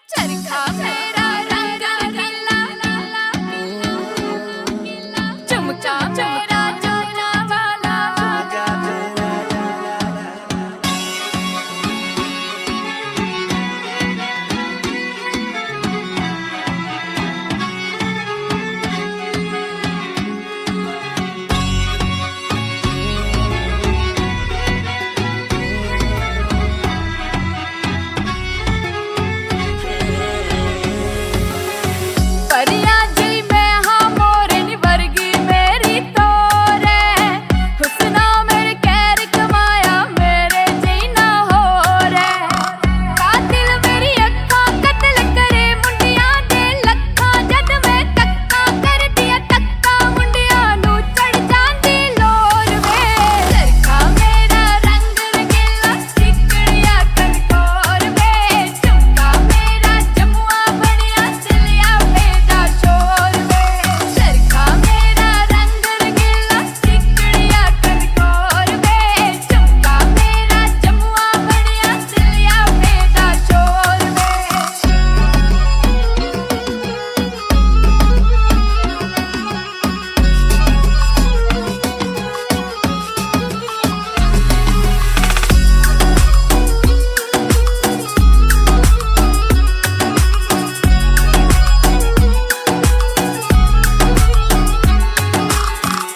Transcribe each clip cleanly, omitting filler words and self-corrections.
चरखा मेरा रंग रंगीला, चुमका मेरा जोना वाला। परिया जी मैं हाँ मोरनी वर्गी मेरी तोरे, हुस्ना मेरे कैर कमाया मेरे जीना हो रे। कातिल मेरी अक्खां कतल करे मुंडियां दे लक्खां, जद मैं तक्का कर दिया तक्का मुंडियां नू चढ़ जांदी लोर वे। चरखा मेरा रंग रंगीला, सिकड़िया कनकोर वे। चुमका मेरा जमुआ बनिया चलिया बेदा शोर वे। चरखा मेरा रंग रंगीला, सिकड़िया कनकोर वे। चुमका मेरा जमुआ बनिया चलिया बेदा शोर वे।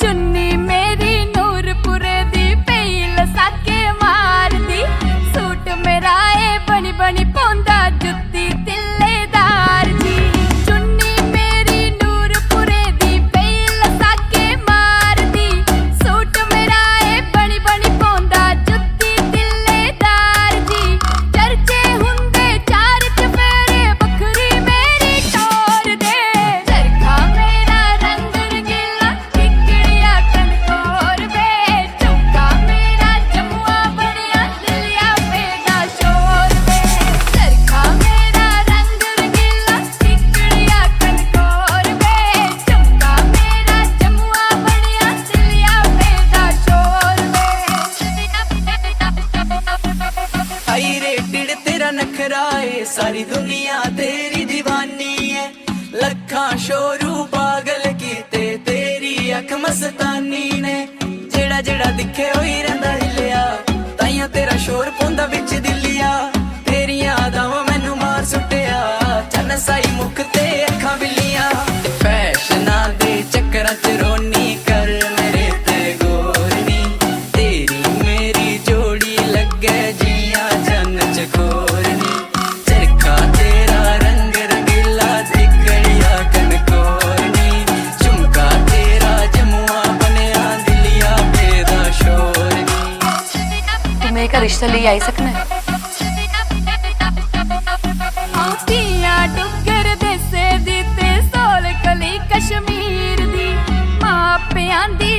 चुन्नी मेरी नूरपुरे दी पई लसाके मार दी, सूट मेरा ए बनी बनी पौंदा जुत्ती तिल्लेदार जी। चुन्नी मेरी नूरपुरे दी पई लसाके मार दी, सूट मेरा ए बनी बनी पौंदा जुत्ती तिल्लेदार जी। चर्चे हुंदे चार चफेरे बखरी मेरी टोर दे। चरखा मेरा रंग रंगीला, सिकड़िया कनकोर वे। चुमका मेरा जमुआ बनिया चलिया बेदा शोर वे। चरखा मेरा रंग रंगीला, सिकड़िया कनकोर वे। चुमका मेरा जमुआ बनिया चलिया बेदा शोर वे। हाई रेटेड तेरा नखरा है, सारी दुनिया तेरी दीवानी है। लखा शोरू पागल कीते तेरी अख मस्तानी ने। जेड़ा जेड़ा दिखे होई रंदा हिलिया, ताइयां तेरा शोर पौंदा बिच दिलिया। तेरियां अदावां मैनू मार सुट्टिया, चन्न साई मुख ते अखां बिल्लियां। फैशना दे चक्करां च रोनी कर मेरे ते गोरनी, तेरी मेरी जोड़ी लगे जियां चन्न चकोरनी। चरखा तेरा रंग रंगीला, सिकड़िया कनकोरनी। चुमका तेरा जमुआ बनिया दिलिया बेदा शोरनी। तुम्हें का रिश्ता ले आई सकना है। आउतियां डुगर देसे दी ते सोल कली कश्मीर दी, मापियां दी